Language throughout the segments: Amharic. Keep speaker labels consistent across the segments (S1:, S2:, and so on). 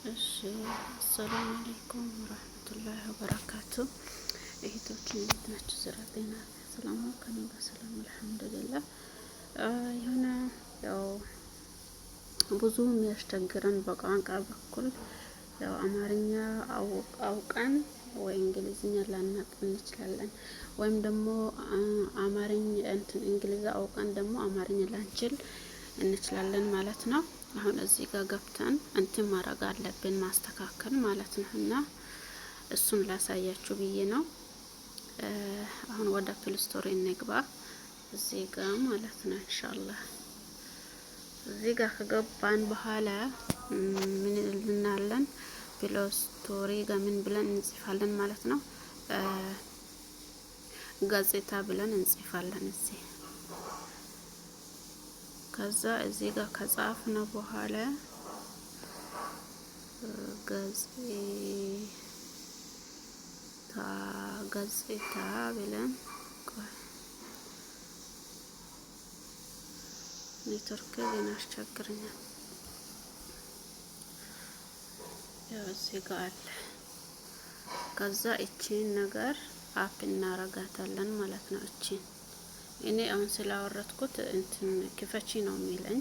S1: እሺ አሰላሙ አለይኩም ወራህመቱላሂ ወበረካቱ። እህቶች እንዴት ናችሁ? ስራ፣ ጤና፣ ሰላም ነው? ከኔ ጋር ሰላም አልሐምዱሊላህ። የሆነ ያው ብዙ የሚያስቸግረን በቋንቋ በኩል ያው አማርኛ አውቀን ወይ እንግሊዝኛ ላናቅ እንችላለን፣ ወይም ደግሞ አማርኛ እንግሊዝ አውቀን ደግሞ አማርኛ ላንችል እንችላለን ማለት ነው። አሁን እዚህ ጋር ገብተን ማድረግ አለብን ማስተካከል ማለት ነው። እና እሱን ላሳያችሁ ብዬ ነው። አሁን ወደ ፕሌይ ስቶር እንግባ እዚህ ጋር ማለት ነው። ኢንሻአላህ እዚህ ጋር ከገባን በኋላ ምን እንላለን? ፕሌይ ስቶር ጋር ምን ብለን እንጽፋለን ማለት ነው። ጋዜጣ ብለን እንጽፋለን እዚህ። ከዛ እዚህ ጋር ከጻፍነው በኋላ ጋዜጣ ብለን ኔትወርክ ግን ያስቸግረኛል። ያው እዚህ ጋር አለ። ከዛ እቺን ነገር አፕ እናረጋታለን ማለት ነው። እቺን እኔ አሁን ስላወረድኩት ክፈቺ ነው የሚለኝ።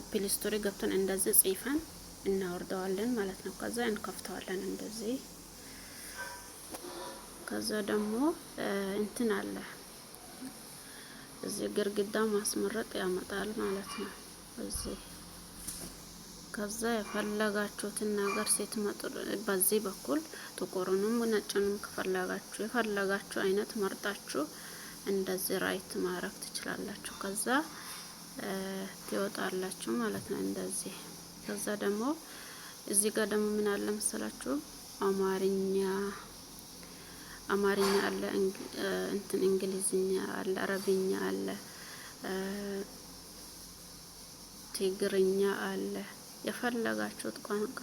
S1: ፕሌይ ስቶር ገብተን እንደዚህ ጽፈን እናወርደዋለን ማለት ነው። ከዛ እንከፍተዋለን እንደዚህ። ከዛ ደግሞ አለ እዚህ ግርግዳ ማስመረጥ ያመጣል ማለት ነው እዚህ። ከዛ የፈለጋችሁትን ነገር ስትመጡ በዚህ በኩል ጥቁሩንም ነጭንም ከፈለጋችሁ የፈለጋችሁ አይነት መርጣችሁ እንደዚህ ራይት ማድረግ ትችላላችሁ። ከዛ ትወጣላችሁ ማለት ነው እንደዚህ። ከዛ ደግሞ እዚህ ጋር ደግሞ ምን አለ መሰላችሁ? አማርኛ አለ፣ እንግሊዝኛ አለ፣ አረብኛ አለ፣ ትግርኛ አለ። የፈለጋችሁት ቋንቋ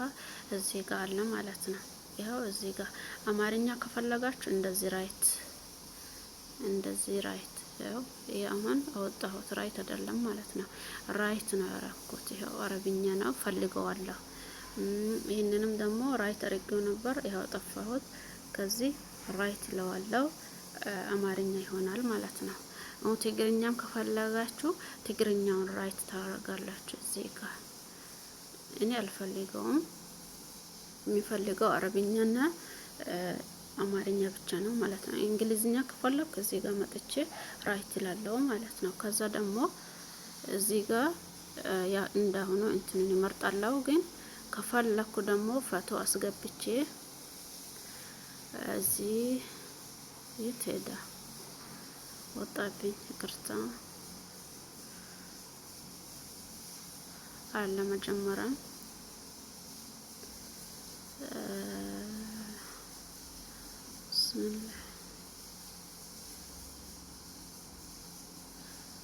S1: እዚህ ጋር አለ ማለት ነው። ይኸው እዚህ ጋር አማርኛ ከፈለጋችሁ እንደዚህ ራይት ያው ይሄ አሁን አወጣሁት ራይት አይደለም ማለት ነው። ራይት ነው ያረኩት። ይሄው አረብኛ ነው ፈልገዋለሁ። ይሄንንም ደግሞ ራይት አድርጌው ነበር፣ ይሄው ጠፋሁት። ከዚህ ራይት ለዋለው አማርኛ ይሆናል ማለት ነው። አሁን ትግርኛም ከፈለጋችሁ ትግርኛውን ራይት ታደርጋላችሁ እዚህ ጋር። እኔ አልፈልገውም፣ የሚፈልገው አረብኛና አማርኛ ብቻ ነው ማለት ነው። እንግሊዝኛ ከፈለኩ እዚህ ጋር መጥቼ ራይት ላለው ማለት ነው። ከዛ ደግሞ እዚህ ጋር ያ እንዳሁኑ ይመርጣለሁ። ግን ከፈለኩ ደግሞ ፎቶ አስገብቼ እዚህ የት ወጣብኝ፣ ይቅርታ አለ መጀመሪያ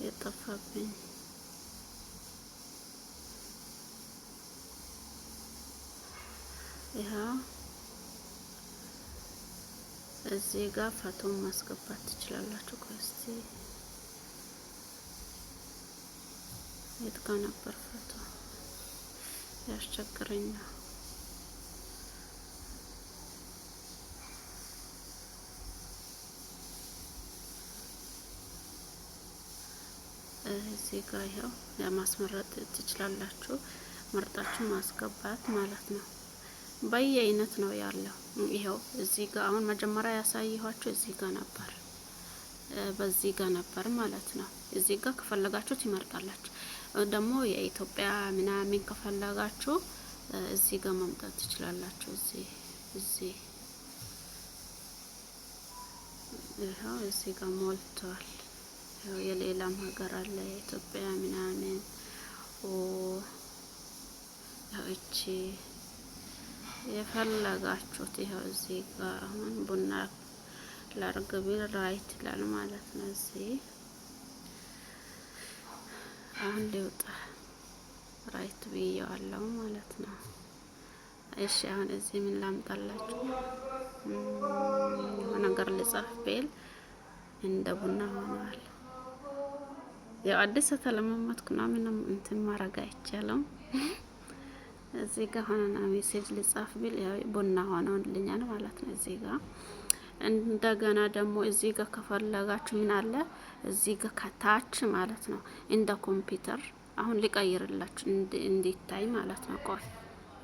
S1: የጠፋብኝ ይሄ እዚህ ጋር ፎቶን ማስገባት ትችላላችሁ። እስቲ የት ጋር ነበር ፎቶ? ያስቸግረኛል። እዚህ ጋር ይኸው ለማስመረጥ ትችላላችሁ፣ መርጣችሁ ማስገባት ማለት ነው። በየአይነት ነው ያለው። ይኸው እዚህ ጋር አሁን መጀመሪያ ያሳየኋችሁ እዚህ ጋር ነበር፣ በዚህ ጋር ነበር ማለት ነው። እዚህ ጋር ከፈለጋችሁ ትመርጣላችሁ። ደግሞ የኢትዮጵያ ምናምን ከፈለጋችሁ እዚህ ጋር ማምጣት ትችላላችሁ። እዚህ ይኸው እዚህ ጋር ሞልቷል። ይኸው የሌላም ሀገር አለ የኢትዮጵያ ምናምን እቺ የፈለጋችሁት ይኸው እዚህ ጋር አሁን ቡና ላርግብ ራይት ይላል ማለት ነው። እዚህ አሁን ሊወጣ ራይት ብዬዋለሁ ማለት ነው። እሺ አሁን እዚህ ምን ላምጣላችሁ? ነገር ልጻፍ ቤል እንደ ቡና ሆኗል። ያው አዲስ ተለማመጥኩና ምንም ማድረግ አይቻልም። እዚህ ጋር ሆነና ሜሴጅ ልጻፍ ቢል ያው ቡና ሆነልኛል ማለት ነው። እዚህ ጋር እንደገና ደግሞ እዚህ ጋር ከፈለጋችሁ ምን አለ እዚህ ጋር ከታች ማለት ነው እንደ ኮምፒውተር አሁን ሊቀይርላችሁ እንዲታይ ማለት ነው። ቆይ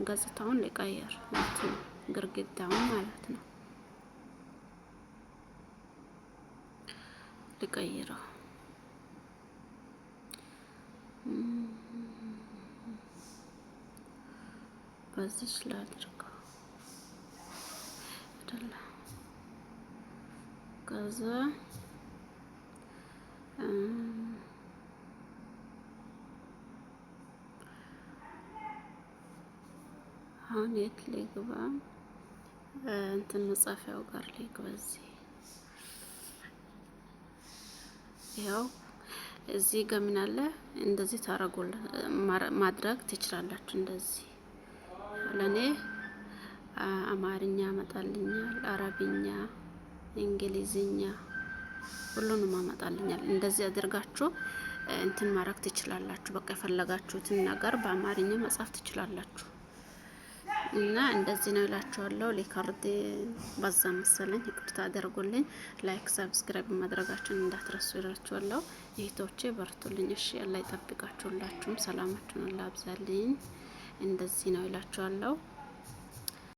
S1: ገጽታውን ሊቀይር እንትን ግርግዳውን ማለት ነው ሊቀይረው በዚች ላድርገው አይደለ? ከዛ አሁን የት ልግባ? እንትን መጻፊያው ጋር ልግባ። ያው እዚህ ጋር ምን አለ እንደዚህ ታረጉል ማድረግ ትችላላችሁ። እንደዚህ ለኔ አማርኛ ያመጣልኛል፣ አረብኛ፣ እንግሊዝኛ ሁሉንም ያመጣልኛል። እንደዚህ አድርጋችሁ እንትን ማድረግ ትችላላችሁ። በቃ የፈለጋችሁትን ነገር በአማርኛ መጻፍ ትችላላችሁ። እና እንደዚህ ነው እላችኋለሁ። ሊካርድ በዛ መሰለኝ ይቅርታ አድርጉልኝ። ላይክ ሰብስክራይብ ማድረጋችሁን እንዳትረሱ እላችኋለሁ። እህቶቼ በርቱልኝ። እሺ አላህ ይጠብቃችሁ። ሁላችሁም ሰላማችሁን አላህ ያብዛልኝ። እንደዚህ ነው እላችኋለሁ።